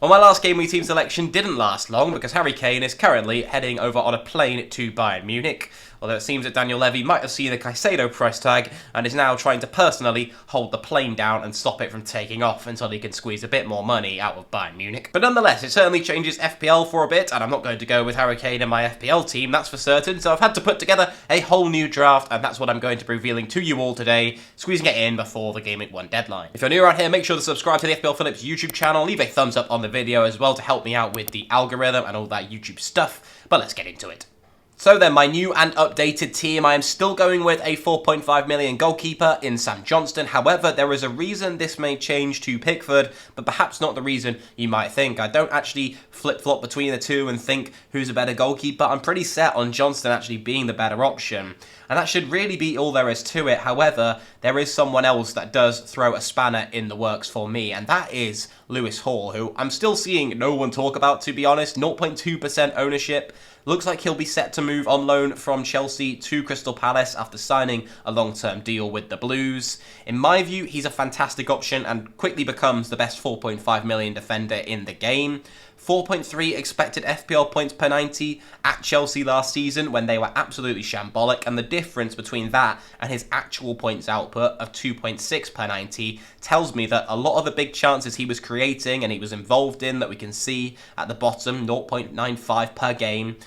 Well, my last game week team selection didn't last long because Harry Kane is currently heading over on a plane to Bayern Munich, although it seems that Daniel Levy might have seen the Caicedo price tag and is now trying to personally hold the plane down and stop it from taking off until he can squeeze a bit more money out of Bayern Munich. But nonetheless, it certainly changes FPL for a bit, and I'm not going to go with Harry Kane in my FPL team, that's for certain, so I've had to put together a whole new draft, and that's what I'm going to be revealing to you all today, squeezing it in before the Game Week 1 deadline. If you're new around here, make sure to subscribe to the FPL Phillips YouTube channel, leave a thumbs up on the video as well to help me out with the algorithm and all that YouTube stuff, but let's get into it. So then, my new and updated team, I am still going with a 4.5 million goalkeeper in Sam Johnston. However, there is a reason this may change to Pickford, but perhaps not the reason you might think. I don't actually flip-flop between the two and think who's a better goalkeeper. I'm pretty set on Johnston actually being the better option. And that should really be all there is to it. However, there is someone else that does throw a spanner in the works for me, and that is Lewis Hall, who I'm still seeing no one talk about, to be honest. 0.2% ownership. Looks like he'll be set to move on loan from Chelsea to Crystal Palace after signing a long-term deal with the Blues. In my view, he's a fantastic option and quickly becomes the best 4.5 million defender in the game. 4.3 expected FPL points per 90 at Chelsea last season when they were absolutely shambolic, and the difference between that and his actual points output of 2.6 per 90 tells me that a lot of the big chances he was creating and he was involved in that we can see at the bottom, 0.95 per game,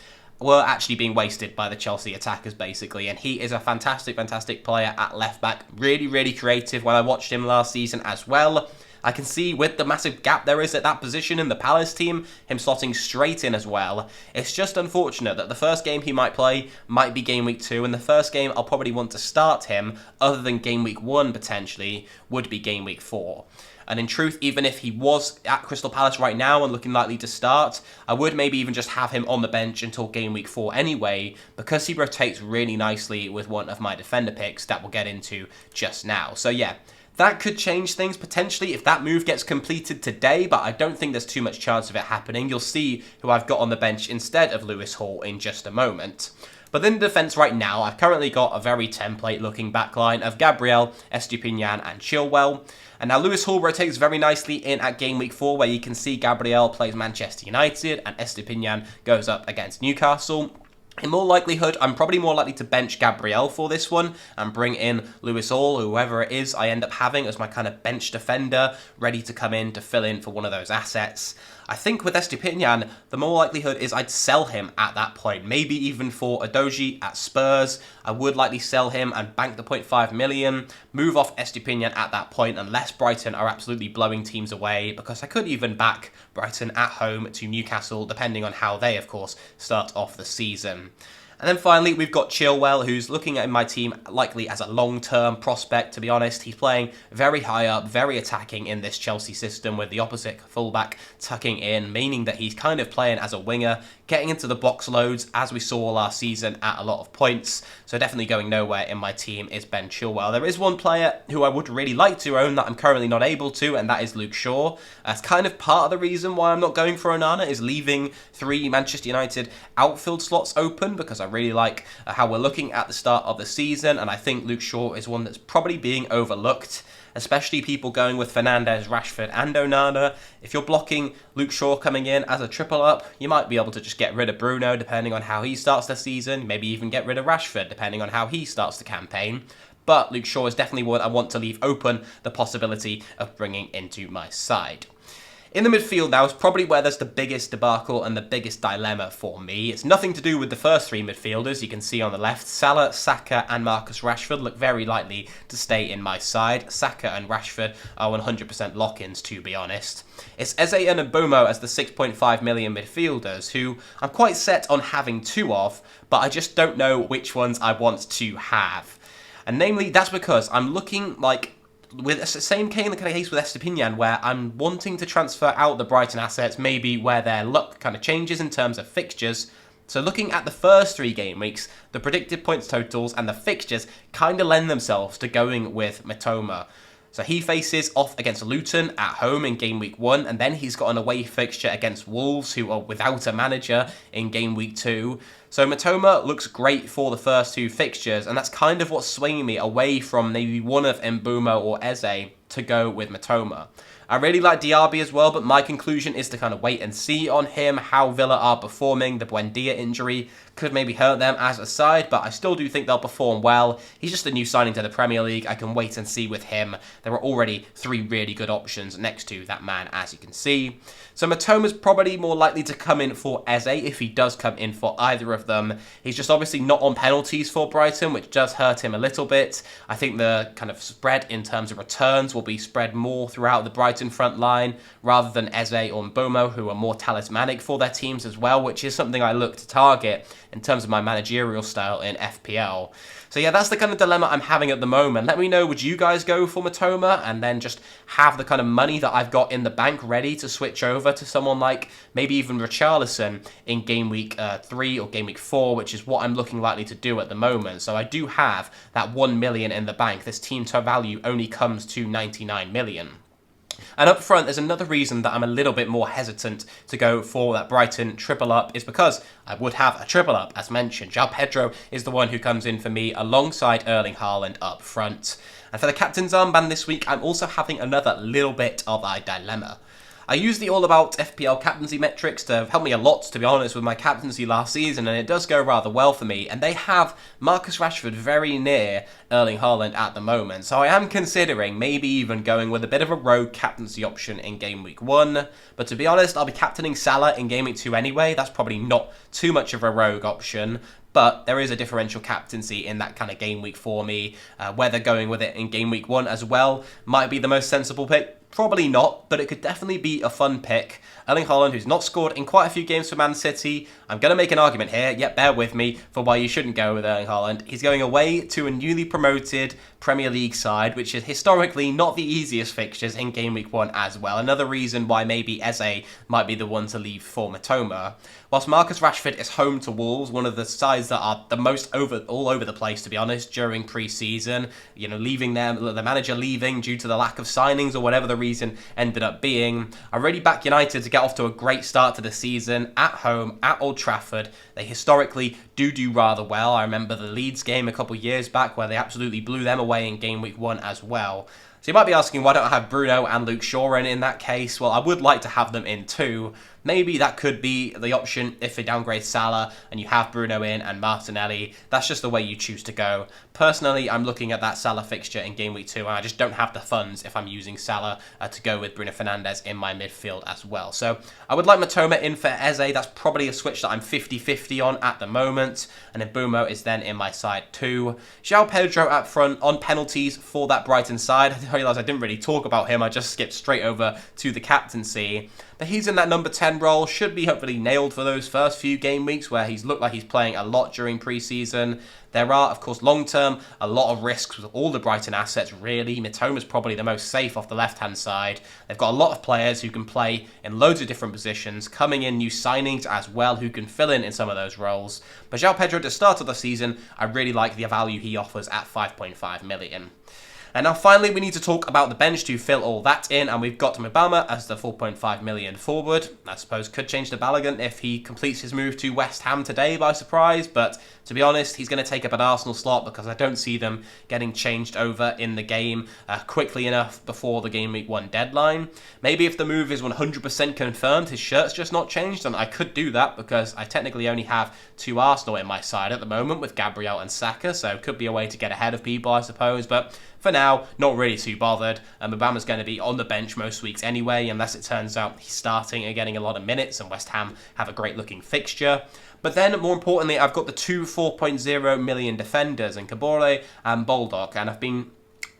were actually being wasted by the Chelsea attackers, basically. And he is a fantastic, fantastic player at left-back. Really, really creative when I watched him last season as well. I can see with the massive gap there is at that position in the Palace team, him slotting straight in as well. It's just unfortunate that the first game he might play might be Game Week 2, and the first game I'll probably want to start him, other than Game Week 1 potentially, would be Game Week 4. And in truth, even if he was at Crystal Palace right now and looking likely to start, I would maybe even just have him on the bench until Game Week 4 anyway, because he rotates really nicely with one of my defender picks that we'll get into just now. So yeah, that could change things potentially if that move gets completed today, but I don't think there's too much chance of it happening. You'll see who I've got on the bench instead of Lewis Hall in just a moment. But in defence right now, I've currently got a very template-looking backline of Gabriel, Estupiñán and Chilwell. And now Lewis Hall rotates very nicely in at Game Week 4, where you can see Gabriel plays Manchester United and Estupiñán goes up against Newcastle. In all likelihood, I'm probably more likely to bench Gabriel for this one and bring in Lewis Hall, whoever it is I end up having as my kind of bench defender, ready to come in to fill in for one of those assets. I think with Estupiñán, the more likelihood is I'd sell him at that point, maybe even for Udogie at Spurs. I would likely sell him and bank the 0.5 million, move off Estupiñán at that point unless Brighton are absolutely blowing teams away, because I could even back Brighton at home to Newcastle, depending on how they, of course, start off the season. And then finally, we've got Chilwell, who's looking at my team likely as a long-term prospect, to be honest. He's playing very high up, very attacking in this Chelsea system with the opposite fullback tucking in, meaning that he's kind of playing as a winger, getting into the box loads, as we saw last season at a lot of points. So definitely going nowhere in my team is Ben Chilwell. There is one player who I would really like to own that I'm currently not able to, and that is Luke Shaw. That's kind of part of the reason why I'm not going for Onana, is leaving 3 Manchester United outfield slots open, because I really like how we're looking at the start of the season, and I think Luke Shaw is one that's probably being overlooked, especially people going with Fernandes, Rashford and Onana. If you're blocking Luke Shaw coming in as a triple up, you might be able to just get rid of Bruno depending on how he starts the season, maybe even get rid of Rashford depending on how he starts the campaign. But Luke Shaw is definitely one I want to leave open the possibility of bringing into my side. In the midfield now is probably where there's the biggest debacle and the biggest dilemma for me. It's nothing to do with the first 3 midfielders. You can see on the left, Salah, Saka and Marcus Rashford look very likely to stay in my side. Saka and Rashford are 100% lock-ins, to be honest. It's Eze and Mbeumo as the 6.5 million midfielders, who I'm quite set on having 2 of, but I just don't know which ones I want to have. And namely, that's because I'm looking like, with the same case with Estupiñán, where I'm wanting to transfer out the Brighton assets, maybe where their luck kind of changes in terms of fixtures. So looking at the first 3 game weeks, the predicted points totals and the fixtures kind of lend themselves to going with Mitoma. So he faces off against Luton at home in Game Week 1, and then he's got an away fixture against Wolves, who are without a manager, in Game Week 2. So Mitoma looks great for the first 2 fixtures, and that's kind of what's swinging me away from maybe one of Mbeumo or Eze to go with Mitoma. I really like Diaby as well, but my conclusion is to kind of wait and see on him, how Villa are performing. The Buendia injury could maybe hurt them as a side, but I still do think they'll perform well. He's just a new signing to the Premier League. I can wait and see with him. There are already 3 really good options next to that man, as you can see. So Mitoma's probably more likely to come in for Eze if he does come in for either of them. He's just obviously not on penalties for Brighton, which does hurt him a little bit. I think the kind of spread in terms of returns will be spread more throughout the Brighton front line rather than Eze or Mbeumo, who are more talismanic for their teams as well, which is something I look to target in terms of my managerial style in FPL. So yeah, that's the kind of dilemma I'm having at the moment. Let me know, would you guys go for Mitoma and then just have the kind of money that I've got in the bank ready to switch over to someone like maybe even Richarlison in game week 3 or game week 4, which is what I'm looking likely to do at the moment. So I do have that 1 million in the bank. This team to value only comes to 99 million. And up front, there's another reason that I'm a little bit more hesitant to go for that Brighton triple up is because I would have a triple up, as mentioned. João Pedro is the one who comes in for me alongside Erling Haaland up front. And for the captain's armband this week, I'm also having another little bit of a dilemma. I use the All About FPL captaincy metrics to help me a lot, to be honest, with my captaincy last season, and it does go rather well for me. And they have Marcus Rashford very near Erling Haaland at the moment. So I am considering maybe even going with a bit of a rogue captaincy option in game week 1. But to be honest, I'll be captaining Salah in game week 2 anyway. That's probably not too much of a rogue option. But there is a differential captaincy in that kind of game week for me. Whether going with it in game week 1 as well might be the most sensible pick. Probably not, but it could definitely be a fun pick. Erling Haaland, who's not scored in quite a few games for Man City. I'm going to make an argument here, yet bear with me, for why you shouldn't go with Erling Haaland. He's going away to a newly promoted Premier League side, which is historically not the easiest fixtures in Game Week 1 as well. Another reason why maybe Eze might be the one to leave for Mitoma. Whilst Marcus Rashford is home to Wolves, one of the sides that are the most all over the place, to be honest, during pre-season. You know, leaving them, the manager leaving due to the lack of signings or whatever the reason ended up being. I really back United to get off to a great start to the season at home, at Old Trafford. They historically do rather well. I remember the Leeds game a couple of years back where they absolutely blew them away in Game Week 1 as well. So you might be asking, why don't I have Bruno and Luke Shaw in that case? Well, I would like to have them in too. Maybe that could be the option if they downgrade Salah and you have Bruno in and Martinelli. That's just the way you choose to go. Personally, I'm looking at that Salah fixture in Game Week 2 and I just don't have the funds if I'm using Salah to go with Bruno Fernandes in my midfield as well. So I would like Mitoma in for Eze. That's probably a switch that I'm 50-50 on at the moment. And then Mbeumo is then in my side too. João Pedro up front on penalties for that Brighton side. I realised I didn't really talk about him. I just skipped straight over to the captaincy. But he's in that number 10 role, should be hopefully nailed for those first few game weeks where he's looked like he's playing a lot during pre-season. There are, of course, long-term, a lot of risks with all the Brighton assets, really. Mitoma's probably the most safe off the left-hand side. They've got a lot of players who can play in loads of different positions, coming in new signings as well who can fill in some of those roles. But João Pedro, at the start of the season, I really like the value he offers at 5.5 million. And now finally we need to talk about the bench to fill all that in, and we've got Mbeumo as the 4.5 million forward. I suppose could change to Balogun if he completes his move to West Ham today by surprise, but to be honest, he's going to take up an Arsenal slot because I don't see them getting changed over in the game quickly enough before the Game Week 1 deadline. Maybe if the move is 100% confirmed, his shirt's just not changed, and I could do that because I technically only have 2 Arsenal in my side at the moment with Gabriel and Saka, so it could be a way to get ahead of people, I suppose, but for now, not really too bothered. Mbeumo's going to be on the bench most weeks anyway, unless it turns out he's starting and getting a lot of minutes, and West Ham have a great-looking fixture. But then, more importantly, I've got the 2 4.0 million defenders in Kabore and Baldock, and I've been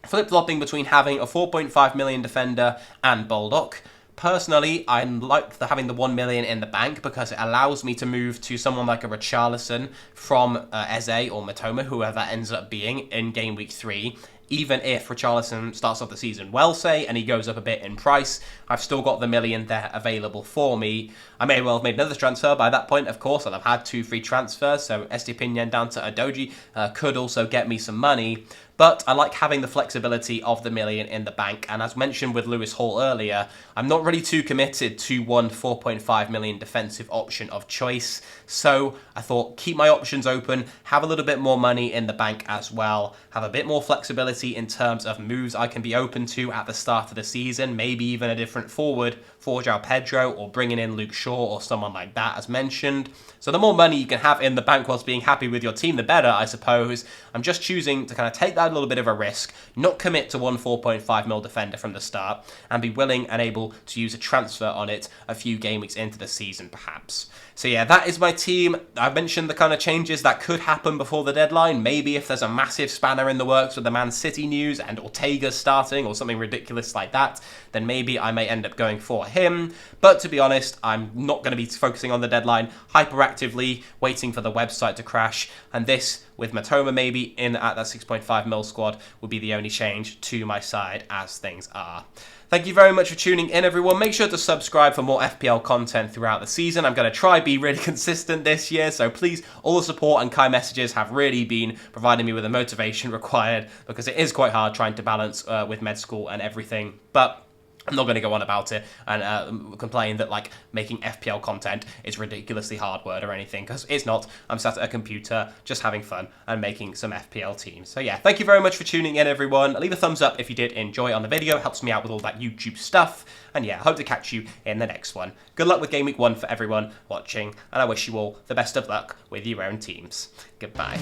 flip-flopping between having a 4.5 million defender and Baldock. Personally, I like having the 1 million in the bank because it allows me to move to someone like a Richarlison from Eze or Mitoma, whoever ends up being in Game Week 3. Even if Richarlison starts off the season well, say, and he goes up a bit in price, I've still got the million there available for me. I may well have made another transfer by that point, of course, and I've had 2 free transfers, so Estepinian down to Adoji could also get me some money. but I like having the flexibility of the million in the bank. And as mentioned with Lewis Hall earlier, I'm not really too committed to one 4.5 million defensive option of choice. So I thought keep my options open, have a little bit more money in the bank as well, have a bit more flexibility in terms of moves I can be open to at the start of the season, maybe even a different forward for João Pedro or bringing in Luke Shaw or someone like that as mentioned. So the more money you can have in the bank whilst being happy with your team, the better, I suppose. I'm just choosing to kind of take that little bit of a risk, not commit to one 4.5 mil defender from the start, and be willing and able to use a transfer on it a few game weeks into the season perhaps. So yeah, that is my team. I've mentioned the kind of changes that could happen before the deadline. Maybe if there's a massive spanner in the works with the Man City news and Ortega's starting or something ridiculous like that, then maybe I may end up going for him. But to be honest, I'm not going to be focusing on the deadline hyperactively, waiting for the website to crash. And this, with Matoma maybe in at that 6.5 mil squad, would be the only change to my side as things are. Thank you very much for tuning in, everyone. Make sure to subscribe for more FPL content throughout the season. I'm going to try be really consistent this year, so please, all the support and kind messages have really been providing me with the motivation required, because it is quite hard trying to balance with med school and everything. But I'm not going to go on about it and complain that like making FPL content is ridiculously hard work or anything, because it's not. I'm sat at a computer just having fun and making some FPL teams. So yeah, thank you very much for tuning in, everyone. Leave a thumbs up if you did enjoy on the video. It helps me out with all that YouTube stuff. And yeah, I hope to catch you in the next one. Good luck with Game Week 1 for everyone watching, and I wish you all the best of luck with your own teams. Goodbye.